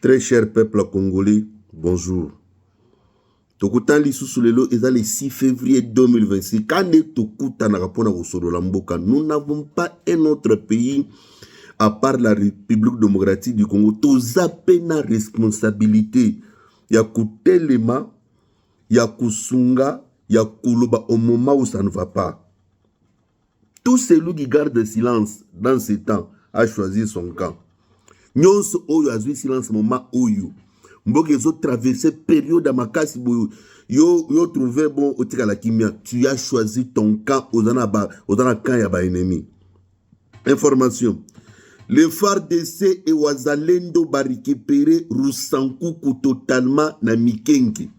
Très cher peuple congolais, bonjour. Tokutan lisusu lelo eza le 6 février 2026. Quand tokutan na rapona kosolo la mboka, nous n'avons pas un autre pays à part la République démocratique du Congo. Tozape na responsabilité ya kutelema, ya kusunga, ya kuluba au moment où ça ne va pas. Tout celui qui garde silence dans ce temps a choisi son camp. Nyonso oyo azwi silence moment oyo. Mboka ezo traverser période à makasi boyo. Yo trouvé bon otika la kimia. Tu as choisi ton camp ozana camp ya ba ennemi. Information. Le FARDC et Wazalendo ba récupéré Rusankuku totalement na Mikenke.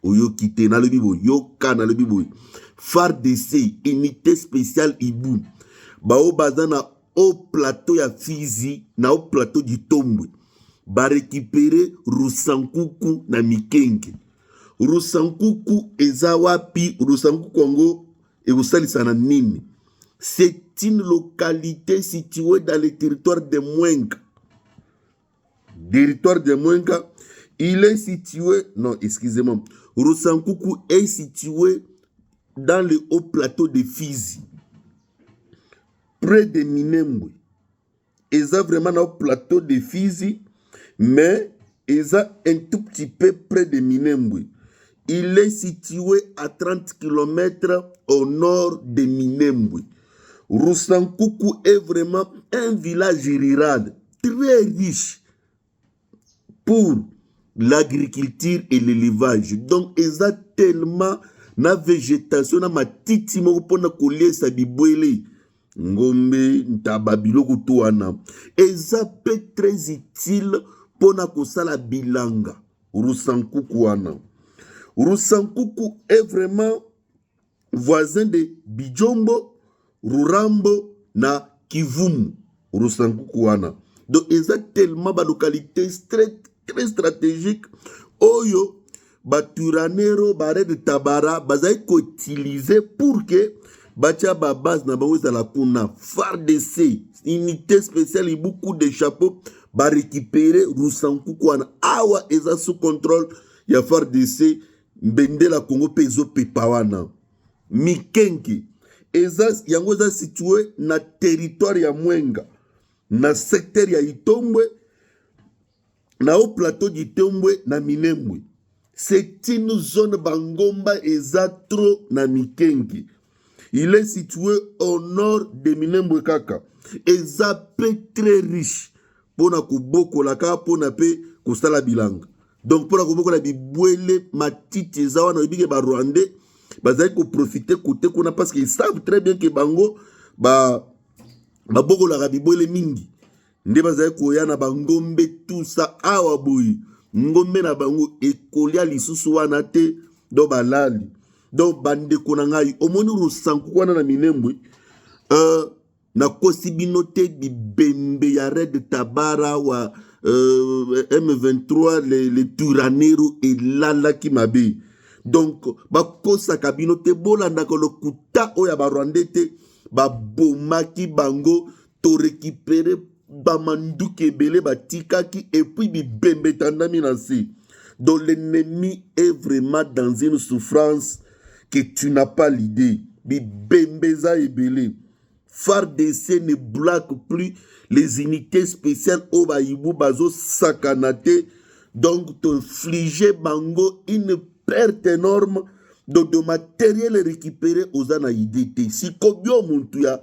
Oyo kite na le bibo, yo ka na le bibo. FARDC, unité spéciale Ibu. Bao bazana au plateau ya Fizi, na au plateau du Tombwe. Ba récupérer Rusankuku na Mikenke. Rusankuku eza wapi, Rusankuku Congo et Rusalisa na nini. C'est une localité située dans le territoire de Mwenga. Territoire de Mwenga, il est situé, non, excusez-moi, Rusankuku est situé dans le haut plateau de Fizi, près de Minembwe. Ils ont vraiment dans le plateau de Fizi, mais ils ont un tout petit peu près de Minembwe. Il est situé à 30 km au nord de Minembwe. Rusankuku est vraiment un village rural très riche pour l'agriculture et l'élevage. Donc, ils ont tellement na végétation, na matiti moko pona kolesa bibwele. Ngombe, ntababilo kutuana. Ils ont très utile pona kosala bilanga. Rusankuku wana. Rusankuku est vraiment voisin de Bijombo, Rurambo na Kivumu. Rusankuku wana. Donc, ils ont tellement de localités très stratégiques. Oyo, Baturanero, Baré de Tabara, Bazaï qu'utiliser pour que Batia Babaz na bango za la kuna. FARDC, unité spéciale et beaucoup de chapeaux, ba récupérer Rusankuku wana. Awa, eza sous contrôle, ya FARDC, Mbende la Congo pezo pepawana. Mikenki, eza yango eza situé na territoire ya Mwenga, na secteur ya Itombwe, na au plateau d'Itombwe na Minembwe. C'est une zone bangomba eza trop na Mikenki. Il est situé au nord de Minembwe kaka. Eza pe très riche. Pona kuboko la ka pona pe kustala bilanga. Donc pona kuboko la bibwele matiti eza wana ibike ba Rwandais. Bazaï ko profiter côté qu'on a parce qu'ils savent très bien que bango ba boko la bibwele mingi. Nde bazaï ko yana bangombe tout ça awa boyi. Ngombe na bango ekolia lisusu wana te do balali. Donc bande konangai omoni Rusankuku wana na Minembwe na kosibinote di bembe ya Red Tabara wa M23 les Turanero et Lala Kimabe. Donc bakosa kabinote bolanda ko lokuta oya ba Rwandais te ba bomaki bango to récupérer bamanduke bele batikaki et puis bibembe tandami nansi. Donc l'ennemi est vraiment dans une souffrance que tu n'as pas l'idée. Bibembeza et belé. FARDC ne bloque plus les unités spéciales au Baïbou Bazo Sakanate. Donc t'infliger bango une perte énorme de matériel récupéré aux anaïdétés. Si combien muntu ya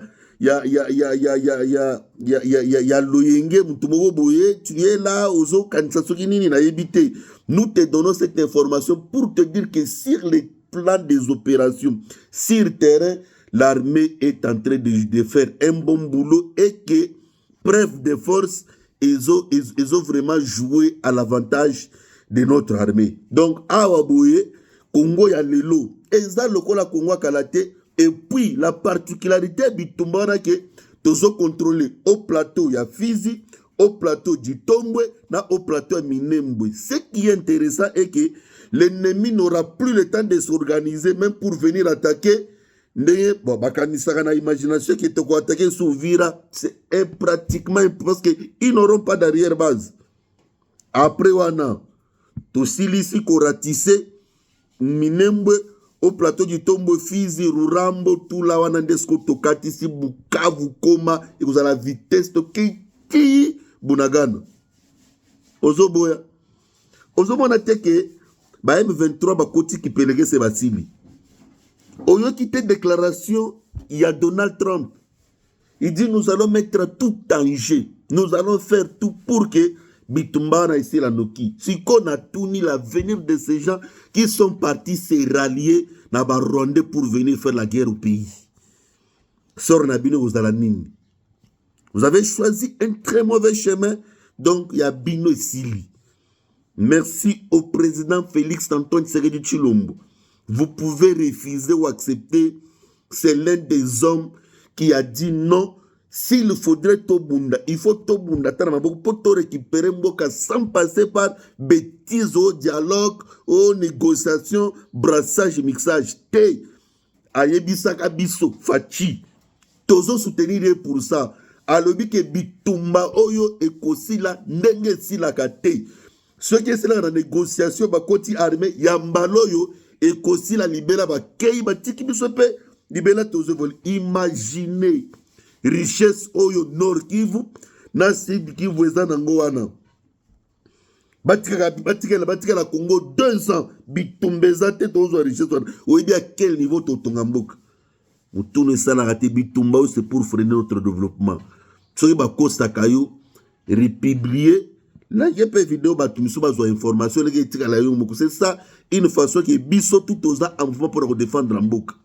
loyenge mutumogo boye tu es là ozo kanisa soki nini na yebite. Nous te donnons cette information pour te dire que sur les plans des opérations sur terrain, l'armée est en train de faire un bon boulot et que preuve de force ils ont vraiment joué à l'avantage de notre armée. Donc awa boye Congo ya lelo eza lokola Congo kalate. Et puis, la particularité du Tumbara que tous ont contrôlé au plateau, il y a Fizi, au plateau du Tombwe, au plateau de Minembwe. Ce qui est intéressant est que l'ennemi n'aura plus le temps de s'organiser, même pour venir attaquer. Bon, bakanisaka na imagination qui te quoi attaquer sous Vira, c'est pratiquement parce qu'ils n'auront pas d'arrière-base. Après wana tosilisi koratise Minembwe au plateau du Tombo Fizi Rurambo tout la wana ndesko tokatisi Bukavu Koma et vous à la vitesse to ki Bunagana. Ozoboya ozomona teke ba M23 ba koti ki pelege se basili. Oyo quitté déclaration, il y a Donald Trump. Il dit nous allons mettre tout en jeu. Nous allons faire tout pour que Bitumbana ici la Noki. Si qu'on a tout ni l'avenir de ces gens qui sont partis se rallier na ba Rwanda pour venir faire la guerre au pays. Sor Nabino vous alanini. Vous avez choisi un très mauvais chemin, donc il y a Bino Sili. Merci au président Félix Antoine Tshisekedi Tshilombo. Vous pouvez refuser ou accepter. C'est l'un des hommes qui a dit non. S'il faudrait Tobunda, il faut Tobunda pour te récupérer Mboka sans passer par bêtises au dialogue, aux négociations, brassage, mixage. Te Ayebisaka Biso, Fachi. Tozo soutenir pour ça. Alobi ke Bitumba Oyo Ekosila Ndenge Sila Kate. Ceux qui sont dans la négociation, Bakoti armé, Yambaloyo Ekosila Libela Bakei Batiki Bisope, Libela Tozo Vol. Imaginez. Richesse Oyo Nord Kivu, na Sud Kivu ezanango wana. Batika la Congo 200 bitumbeza te tozo richesse wana. Oyebi à quel niveau totongamboka. Mutuno sala rate bitumba c'est pour freiner notre développement. Soki ba kosta kayo republier la yepe vidéo ba tumiso ba zo information leke tika la yo moko. C'est ça une façon que biso tout oza en mouvement pour défendre la mboka.